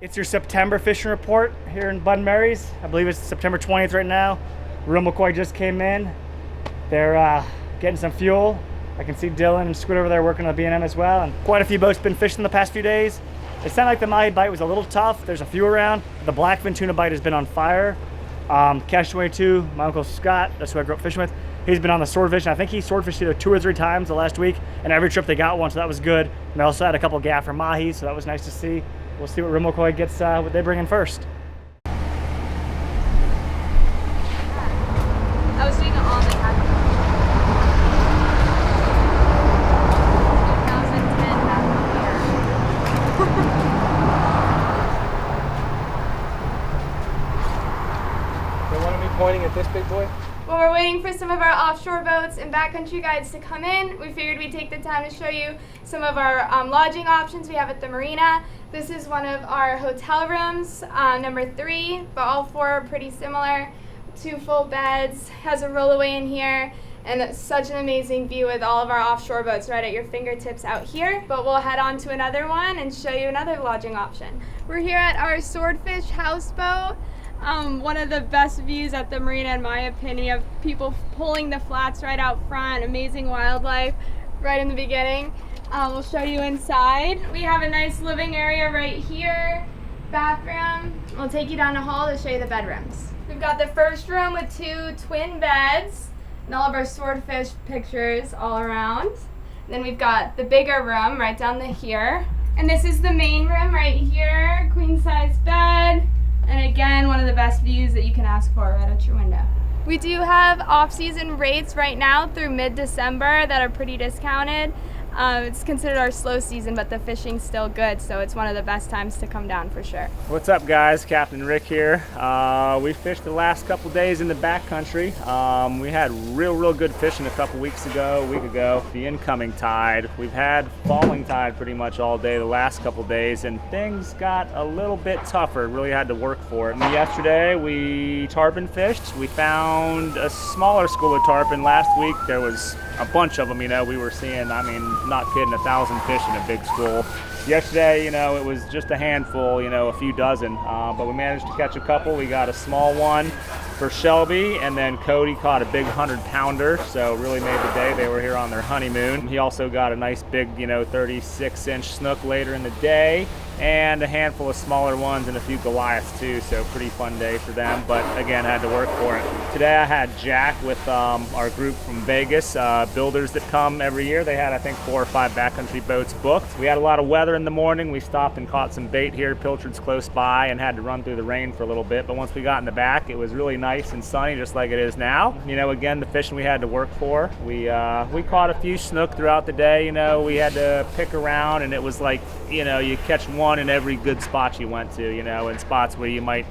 It's your September fishing report here in Bud Mary's. I believe it's September 20th right now. Real McCoy just came in. They're getting some fuel. I can see Dylan and Squid over there working on the B&M as well. And quite a few boats been fishing the past few days. It sounded like the mahi bite was a little tough. There's a few around. The blackfin tuna bite has been on fire. Catch 22, my uncle Scott, that's who I grew up fishing with. He's been on the swordfish, and I think he swordfished either 2 or 3 times the last week, and every trip they got one, so that was good. And they also had a couple gaffer mahi, so that was nice to see. We'll see what Real McCoy gets, what they bring in first. I was doing it all the time. 2010, back They wanted me pointing at this big boy? While we're waiting for some of our offshore boats and backcountry guides to come in, we figured we'd take the time to show you some of our lodging options we have at the Marina. This is one of our hotel rooms, number 3, but all 4 are pretty similar. 2 full beds, has a rollaway in here, and such an amazing view with all of our offshore boats right at your fingertips out here. But we'll head on to another one and show you another lodging option. We're here at our Swordfish houseboat. One of the best views at the Marina, in my opinion. You have people pulling the flats right out front, amazing wildlife right in the beginning. We'll show you inside. We have a nice living area right here, bathroom. We'll take you down the hall to show you the bedrooms. We've got the first room with 2 twin beds and all of our swordfish pictures all around. Then we've got the bigger room right down here. And this is the main room right here, queen size bed. And again, one of the best views that you can ask for right out your window. We do have off-season rates right now through mid-December that are pretty discounted. It's considered our slow season, but the fishing's still good, so it's one of the best times to come down for sure. What's up, guys? Captain Rick here. We fished the last couple days in the backcountry. We had real good fishing a week ago. The incoming tide. We've had falling tide pretty much all day the last couple days, and things got a little bit tougher. Really had to work for it. Yesterday we tarpon fished. We found a smaller school of tarpon. Last week there was a bunch of them. We were seeing, not kidding, 1,000 fish in a big school. Yesterday, it was just a handful, a few dozen, but we managed to catch a couple. We got a small one for Shelby, and then Cody caught a big 100-pounder, so really made the day. They were here on their honeymoon. He also got a nice big, 36-inch snook later in the day, and a handful of smaller ones and a few Goliaths too, so pretty fun day for them, but again, had to work for it. Today I had Jack with our group from Vegas, builders that come every year. They had, I think, 4 or 5 backcountry boats booked. We had a lot of weather in the morning. We stopped and caught some bait here, Pilchard's close by, and had to run through the rain for a little bit, but once we got in the back, it was really nice and sunny, just like it is now. Again, the fishing we had to work for. We caught a few snook throughout the day. We had to pick around, and it was like, you catch one in every good spot you went to, in spots where you might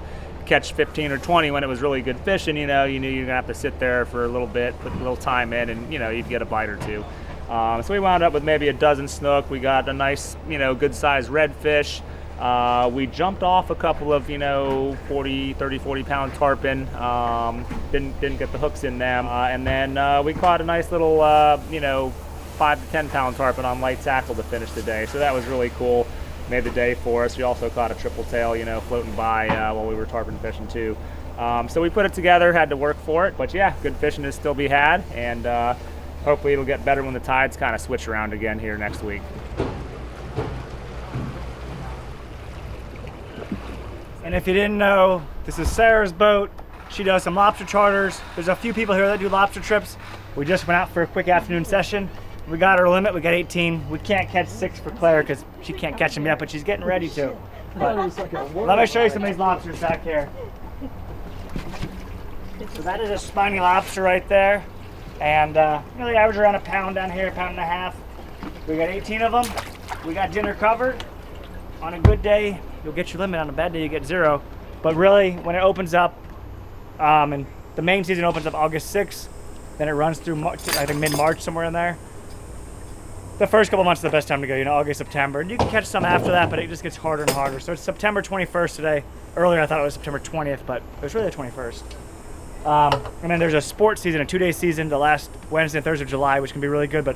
catch 15 or 20 when it was really good fishing, you knew you're gonna have to sit there for a little bit, put a little time in, and you'd get a bite or 2. So we wound up with maybe a dozen snook. We got a nice, good sized redfish. We jumped off a couple of, 30, 40 pound tarpon. Didn't get the hooks in them. And then we caught a nice little, 5 to 10 pound tarpon on light tackle to finish the day. So that was really cool. Made the day for us. We also caught a triple tail, floating by while we were tarpon fishing too. So we put it together, had to work for it. But yeah, good fishing is still be had. And hopefully it'll get better when the tides kind of switch around again here next week. And if you didn't know, this is Sarah's boat. She does some lobster charters. There's a few people here that do lobster trips. We just went out for a quick afternoon session. We got our limit, we got 18. We can't catch 6 for Claire because she can't catch them yet, but she's getting ready to. But let me show you some of these lobsters back here. So that is a spiny lobster right there. And they average around a pound down here, 1.5 pounds. We got 18 of them. We got dinner covered. On a good day, you'll get your limit. On a bad day, you get 0. But really, when it opens up, and the main season opens up August 6th, then it runs through, I think, mid-March, somewhere in there. The first couple months is the best time to go, August, September. And you can catch some after that, but it just gets harder and harder. So it's September 21st today. Earlier I thought it was September 20th, but it was really the 21st. And then there's a sports season, a 2-day season, the last Wednesday and Thursday of July, which can be really good, but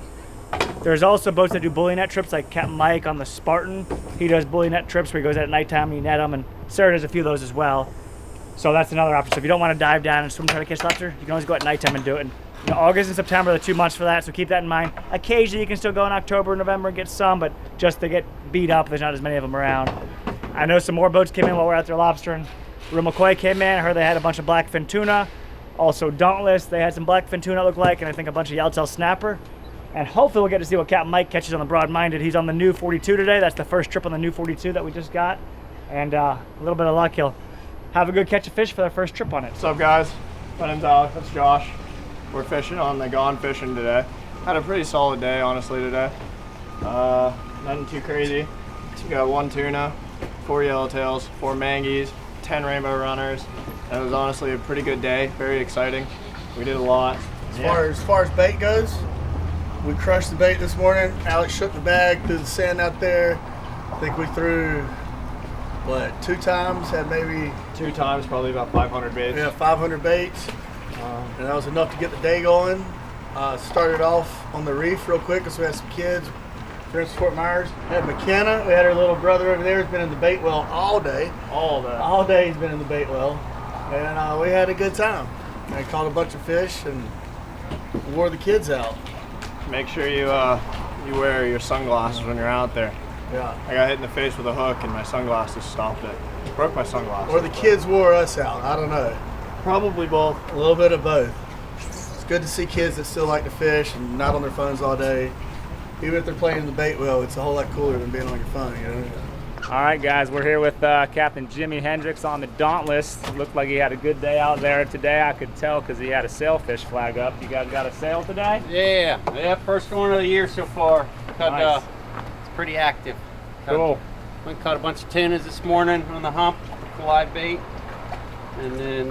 There's also boats that do bully net trips, like Capt Mike on the Spartan. He does bully net trips where he goes out at nighttime and you net them, and Sarah does a few of those as well. So that's another option. So if you don't want to dive down and swim try to catch lobster, you can always go at nighttime and do it. And, August and September are the 2 months for that, so keep that in mind. Occasionally you can still go in October and November and get some, but just to get beat up, there's not as many of them around. I know some more boats came in while we're out there lobstering. Real McCoy came in. I heard they had a bunch of blackfin tuna. Also Dauntless, they had some blackfin tuna it looked like, and I think a bunch of yellowtail snapper. And hopefully we'll get to see what Capt Mike catches on the Broad-Minded. He's on the new 42 today. That's the first trip on the new 42 that we just got. And a little bit of luck, he'll have a good catch of fish for their first trip on it. What's up, guys? My name's Alex, that's Josh. We're fishing on the Gone Fishing today. Had a pretty solid day, honestly, today. Nothing too crazy. We got 1 tuna, 4 yellowtails, 4 mangies, 10 rainbow runners. It was honestly a pretty good day, very exciting. We did a lot. As far as bait goes, we crushed the bait this morning. Alex shook the bag through the sand out there. I think we threw, 2 times, had maybe 2 times, probably about 500 baits. Yeah, 500 baits. And that was enough to get the day going. Started off on the reef real quick because we had some kids. They're in Fort Myers. We had McKenna. We had her little brother over there who's been in the bait well all day. All day he's been in the bait well. And we had a good time. I caught a bunch of fish and wore the kids out. Make sure you wear your sunglasses when you're out there. Yeah. I got hit in the face with a hook and my sunglasses stopped it. Broke my sunglasses. Or the kids wore us out. I don't know. Probably both. A little bit of both. It's good to see kids that still like to fish and not on their phones all day. Even if they're playing in the bait well, it's a whole lot cooler than being on your phone, All right, guys, we're here with Captain Jimmy Hendricks on the Dauntless. Looked like he had a good day out there today. I could tell because he had a sailfish flag up. You guys got a sail today? Yeah, first one of the year so far. Nice. It's pretty active. Cool. We caught a bunch of tunas this morning on the hump, live bait. And then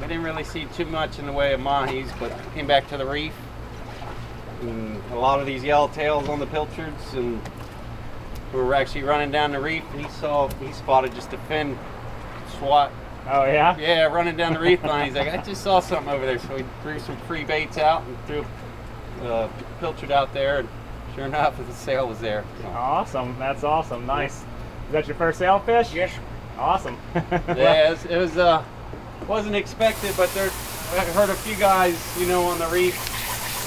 we didn't really see too much in the way of mahis, but came back to the reef. And a lot of these yellowtails on the pilchards, and we were actually running down the reef, and he spotted just a fin swat. Oh yeah? Yeah, running down the reef line. He's like, I just saw something over there. So we threw some free baits out and threw pilchard out there, and sure enough, the sail was there. So. Awesome, that's awesome, nice. Is that your first sailfish? Yes. Awesome. Yeah, it was wasn't expected, but I heard a few guys, on the reef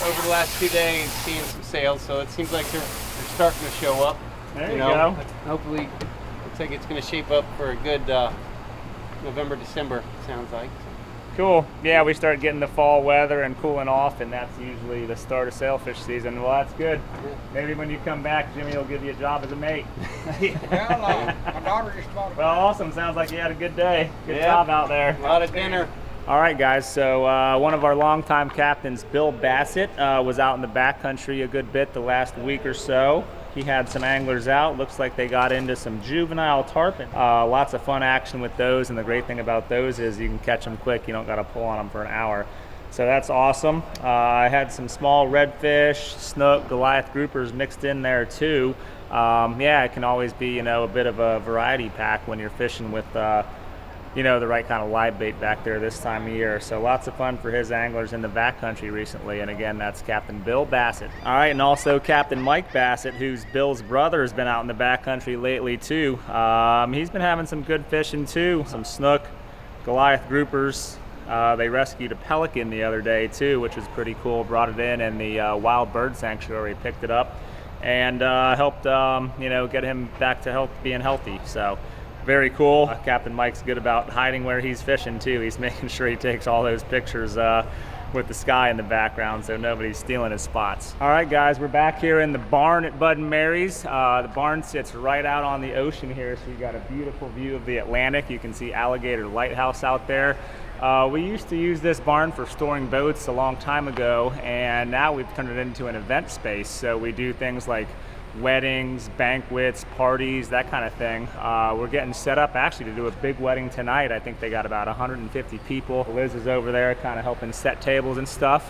over the last 2 days seeing some sails, so it seems like they're starting to show up. There you go. Hopefully, looks like it's going to shape up for a good November, December, it sounds like. Cool. Yeah, we start getting the fall weather and cooling off, and that's usually the start of sailfish season. Well, that's good. Maybe when you come back, Jimmy will give you a job as a mate. Well, my daughter just bought a Well, awesome. Sounds like you had a good day. Good job out there. A lot of dinner. All right, guys, so one of our longtime captains, Bill Bassett, was out in the backcountry a good bit the last week or so. He had some anglers out. Looks like they got into some juvenile tarpon. Lots of fun action with those, and the great thing about those is you can catch them quick. You don't got to pull on them for an hour. So that's awesome. I had some small redfish, snook, Goliath groupers mixed in there too. Yeah, it can always be, a bit of a variety pack when you're fishing with the right kind of live bait back there this time of year. So lots of fun for his anglers in the backcountry recently. And again, that's Captain Bill Bassett. All right, and also Captain Mike Bassett, who's Bill's brother, has been out in the backcountry lately too. He's been having some good fishing too. Some snook, Goliath groupers. They rescued a pelican the other day too, which was pretty cool. Brought it in the wild bird sanctuary, picked it up, and helped get him back to being healthy. So very cool. Captain Mike's good about hiding where he's fishing too. He's making sure he takes all those pictures with the sky in the background so nobody's stealing his spots. All right, guys, we're back here in the barn at Bud and Mary's. The barn sits right out on the ocean here, so you got a beautiful view of the Atlantic. You can see Alligator Lighthouse out there. We used to use this barn for storing boats a long time ago, and now we've turned it into an event space. So we do things like weddings, banquets, parties, that kind of thing. We're getting set up actually to do a big wedding tonight. I think they got about 150 people. Liz is over there kind of helping set tables and stuff.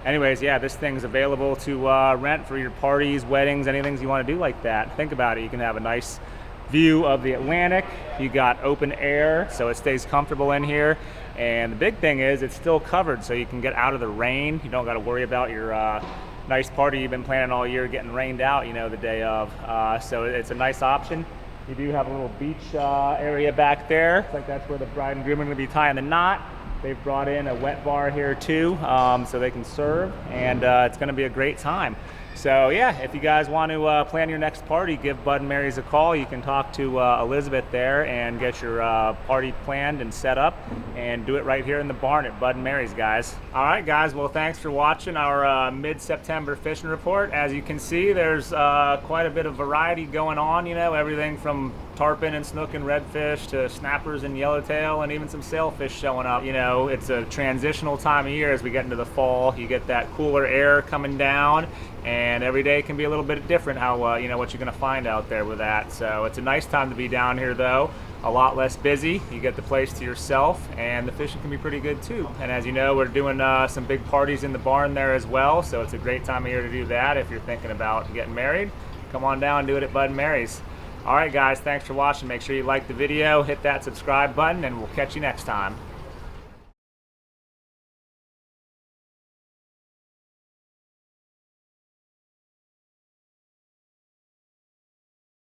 Anyways, yeah, this thing's available to rent for your parties, weddings, anything you want to do like that. Think about it. You can have a nice view of the Atlantic. You got open air, so it stays comfortable in here. And the big thing is it's still covered, so you can get out of the rain. You don't got to worry about your nice party you've been planning all year getting rained out, you know, the day of. So it's a nice option. You do have a little beach area back there. Looks like that's where the bride and groom are going to be tying the knot. They've brought in a wet bar here too, so they can serve, and it's going to be a great time. So yeah, if you guys want to plan your next party, give Bud and Mary's a call. You can talk to Elizabeth there and get your party planned and set up, and do it right here in the barn at Bud and Mary's, guys. All right, guys, well, thanks for watching our mid-September fishing report. As you can see, there's quite a bit of variety going on, you know, everything from tarpon and snook and redfish to snappers and yellowtail, and even some sailfish showing up. You know, it's a transitional time of year as we get into the fall. You get that cooler air coming down, and every day can be a little bit different how you know, what you're going to find out there with that. So it's a nice time to be down here though. A lot less busy. You get the place to yourself, and the fishing can be pretty good too. And as you know, we're doing some big parties in the barn there as well, so it's a great time of year to do that. If you're thinking about getting married, come on down and do it at Bud and Mary's. All right, guys, thanks for watching. Make sure you like the video, hit that subscribe button, and we'll catch you next time.